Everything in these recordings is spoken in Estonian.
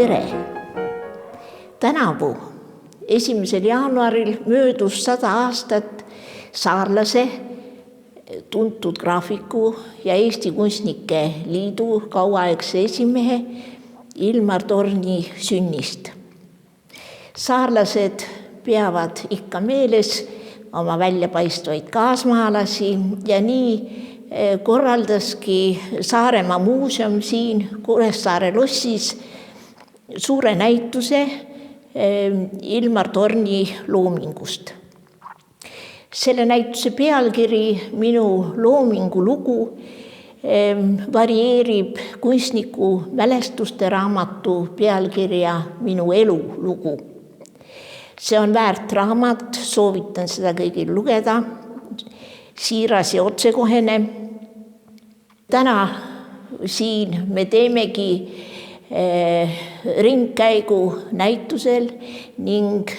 tere! Tänavu 1. jaanuaril möödus 100 aastat saarlase, tuntud graafiku ja Eesti Kunstnike Liidu kauaaegse esimehe Ilmar Torni sünnist. Saarlased peavad ikka meeles oma väljapaistvaid kaasmaalasi ja nii korraldaski Saaremaa muuseum siin Kuressaare lossis suure näituse Ilmar Torni loomingust. Selle näituse pealkiri Minu loomingu lugu varieerib kunstniku mälestuste raamatu pealkirja Minu elu lugu. See on väärt raamat, soovitan seda kõigil lugeda, siiras ja otsekohene. Täna siin me teemegi ringkäigu näitusel ning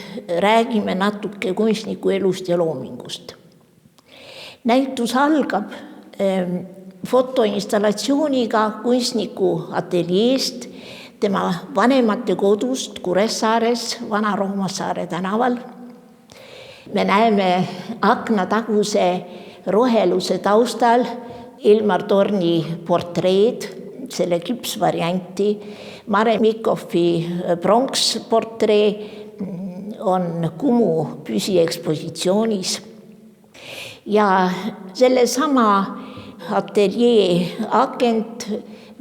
räägime natuke kunstniku elust ja loomingust. Näitus algab fotoinstallatsiooniga kunstniku ateljeest, tema vanemate kodust Kuressaares, Vana-Roomassaare tänaval. Me näeme aknataguse roheluse taustal Ilmar Torni portreed, selle küpsvarianti. Mare Mikhofi pronksportree on Kumu püsiekspositsioonis. Ja selle sama ateljee akent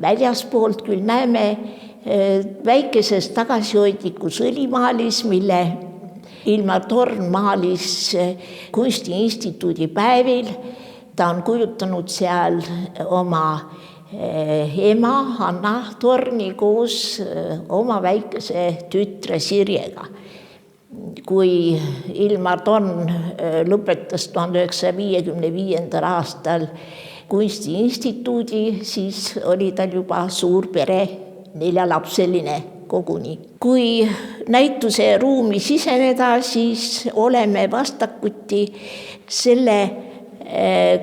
väljaspoolt küll näeme väikeses tagasihoidlikus õlimaalis, mille Ilmar Torn maalis Kunstiinstituudi päevil. Ta on kujutanud seal oma ema Hanna Torni koos oma väikese tütre Sirjega. Kui Ilmar Torn lõpetas 1955. aastal Kunstiinstituudi, siis oli tal juba suur pere, 4-lapseline koguni. Kui näituse ruumi siseneda, siis oleme vastakuti selle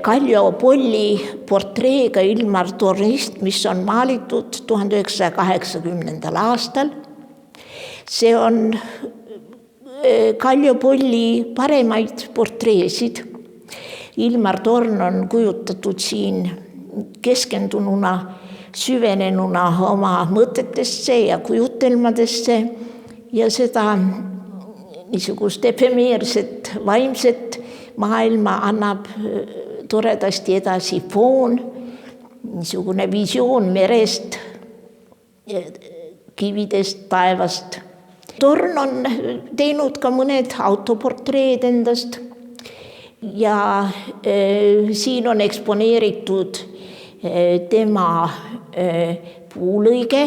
Kallio Polli portreega Ilmar Tornist, mis on maalitud 1980. aastal. See on Kallio Polli paremaid portreesid. Ilmar Torn on kujutatud siin keskendununa, süvenenuna oma mõtetesse ja kujutelmadesse ja seda niisugust efemeerset, vaimset maailma annab toredasti edasi foon, niisugune visioon merest, kividest, taevast. Torn on teinud ka mõned autoportreed endast ja siin on eksponeeritud tema puulõige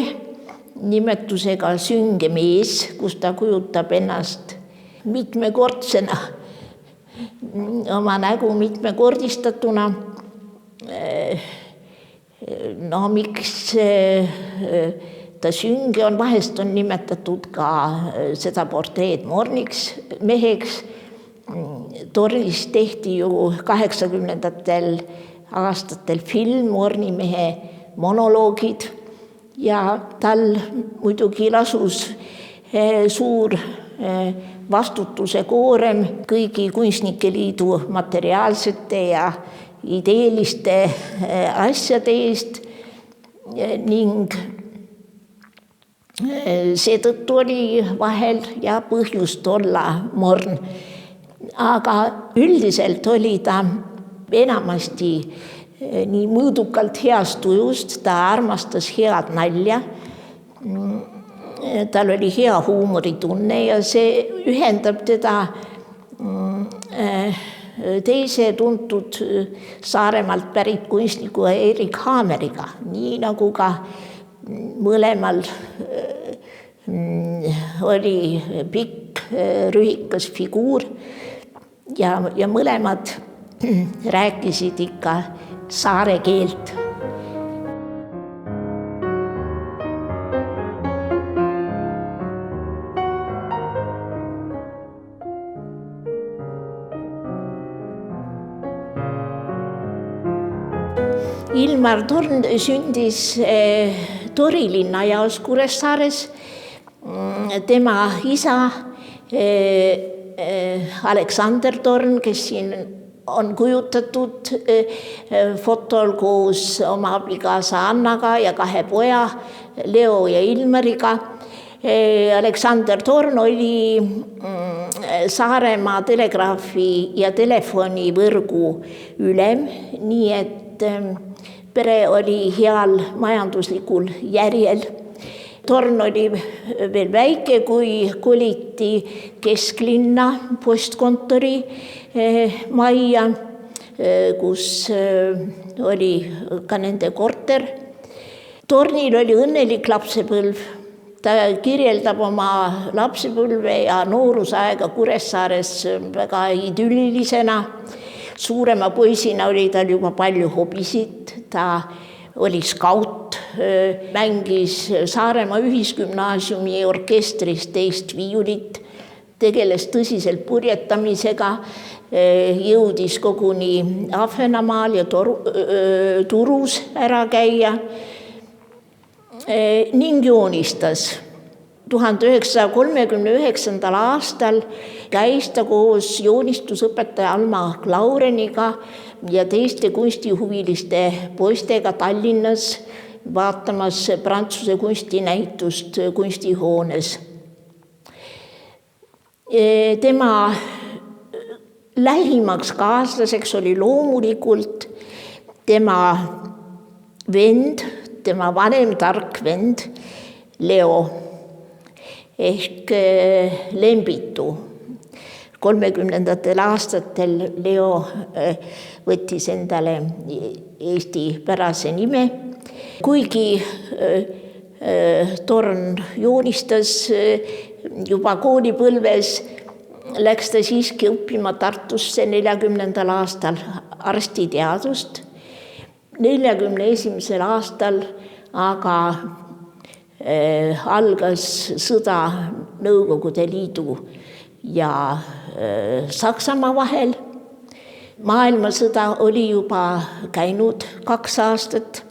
nimetusega Sünge mees, kus ta kujutab ennast mitmekordsena, oma nägu mitmekordistatuna. No miks ta sünge on, vahest on nimetatud ka seda portreed morniks meheks. Tornist tehti ju 80. aastatel film Mornimehe monoloogid ja tal muidugi lasus suur vastutuse koorem kõigi Kunstnike Liidu materiaalsete ja ideeliste asjade eest ning seetõttu oli vahel ja põhjust olla morn. Aga üldiselt oli ta enamasti nii mõõdukalt heast tujust, ta armastas head nalja. Tal oli hea huumoritunne ja see ühendab teda teise tuntud Saaremaalt pärit kunstniku Erik Haameriga, nii nagu ka mõlemal oli pikk rühikas figuur ja mõlemad rääkisid ikka saare keelt. Ilmar Torn sündis Tori linnajaos Kuressaares tema isa Aleksander Torn, kes siin on kujutatud fotol koos oma abikaasa Annaga ja 2 poja, Leo ja Ilmariga. Aleksander Torn oli Saaremaa telegraafi ja telefonivõrgu ülem, nii et pere oli heal majanduslikul järjel. Torn oli veel väike, kui koliti kesklinna postkontori majja, kus oli ka nende korter. Tornil oli õnnelik lapsepõlv. Ta kirjeldab oma lapsepõlve ja noorusaega Kuressaares väga idüllilisena. Suurema poisina oli tal juba palju hobisid. Ta oli skaut, mängis Saaremaa Ühisgümnaasiumi orkestris 2 viiulit, tegeles tõsiselt purjetamisega, jõudis koguni Ahvenamaal ja Turus ära käia ning joonistas. 1939. aastal käis ta koos joonistusõpetaja Alma Klaureniga ja teiste kunstihuviliste poistega Tallinnas vaatamas Prantsuse kunstinäitust kunstihoones. Tema lähimaks kaaslaseks oli loomulikult tema vend, tema vanem tark vend Leo ehk Lembitu. 30. aastatel Leo võttis endale Eesti pärase nime. Kuigi Torn joonistas juba koolipõlves, läks ta siiski õppima Tartusse 40. aastal arstiteadust. 41. aastal aga algas sõda Nõukogude Liidu ja Saksamaa vahel. Maailmasõda oli juba käinud 2 aastat.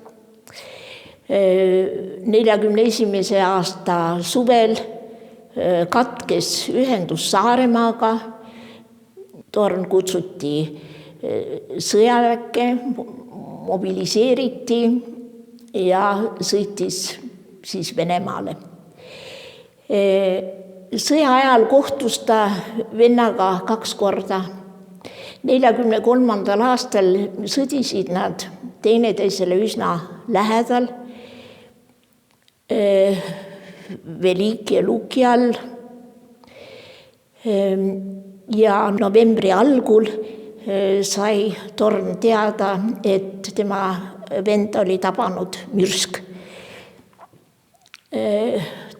41. aasta suvel katkes ühendus Saaremaaga. Torn kutsuti sõjaväkke, mobiliseeriti ja sõitis siis Venemaale. Sõja ajal kohtus ta vennaga 2 korda. 43. aastal sõdisid nad teineteisele üsna lähedal Veliki ja Luki all. Ja novembri algul sai Torn teada, et tema vend oli tabanud mürsk.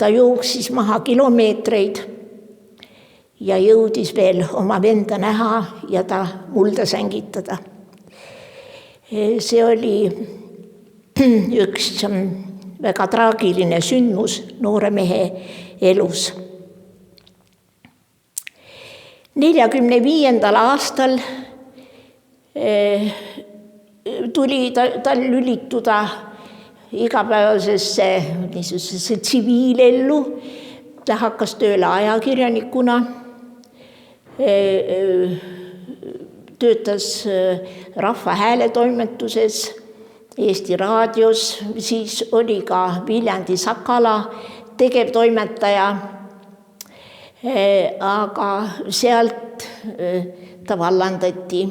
Ta jooksis maha kilomeetreid ja jõudis veel oma venda näha ja ta mulda sängitada. See oli üks väga traagiline sündmus noore mehe elus. 45. aastal tuli tal lülituda igapäevasesse tsiviilellu. Ta hakkas tööle ajakirjanikuna, töötas Rahva Hääle toimetuses, Eesti Raadios, siis oli ka Viljandi Sakala tegevtoimetaja, aga sealt ta vallandati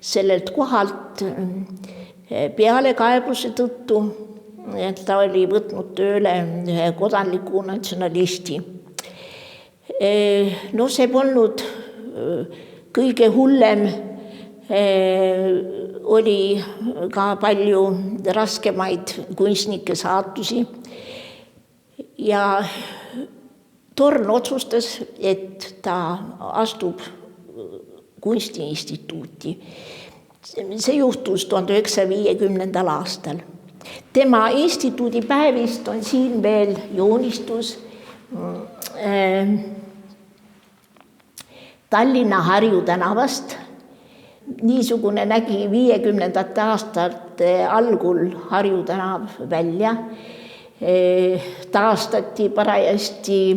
sellelt kohalt pealekaebuse tõttu, et ta oli võtnud tööle ühe kodanliku natsionalisti. No see polnud kõige hullem, oli ka palju raskemaid kunstnike saatusi ja Torn otsustas, et ta astub kunstiinstituuti. See juhtus 1950. aastal. Tema instituudi päevist on siin veel joonistus Tallinna Harju tänavast. Niisugune nägi 50. aastate algul Harju tänav välja. Taastati parajasti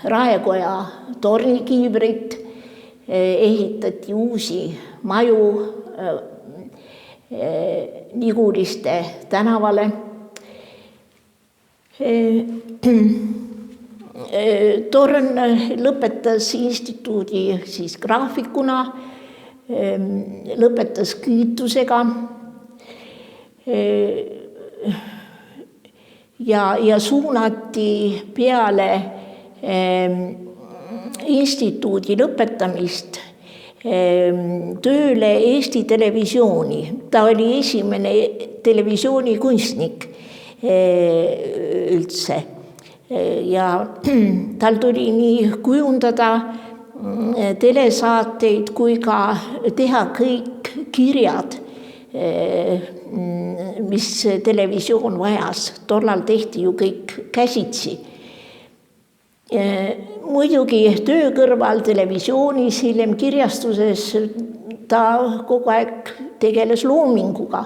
Raekoja tornikiivrit, ehitati uusi maju Niguliste tänavale. Torn lõpetas instituudi siis graafikuna, lõpetas küütusega ja suunati peale instituudi lõpetamist tööle Eesti Televisiooni. Ta oli esimene televisioonikunstnik üldse ja tal tuli nii kujundada telesaateid kui ka teha kõik kirjad, mis televisioon vajas. Tollal tehti ju kõik käsitsi. Muidugi töö kõrval televisioonis, hiljem kirjastuses ta kogu aeg tegeles loominguga.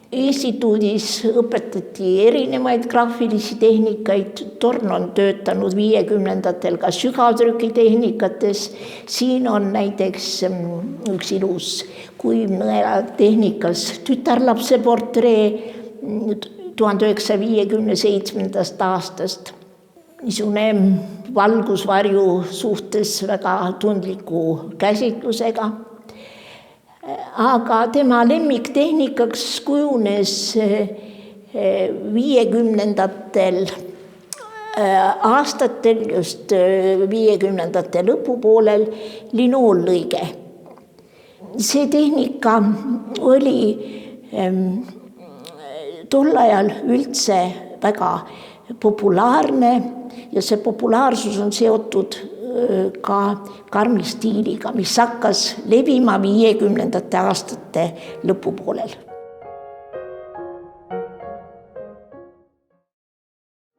Instituudis õpetati erinevaid graafilisi tehnikaid. Torn on töötanud 50-ndatel ka sügavtrükitehnikates. Siin on näiteks üks ilus kuivnõela tehnikas tütarlapse portree 1957. aastast. Niisugune valgusvarju suhtes väga tundliku käsitlusega. Aga tema lemmiktehnikaks kujunes 50-ndatel aastatel, just 50-ndate lõpupoolel linoollõige. See tehnika oli tol ajal üldse väga populaarne ja see populaarsus on seotud ka karmi stiiliga, mis hakkas levima 50-ndate aastate lõpupoolel.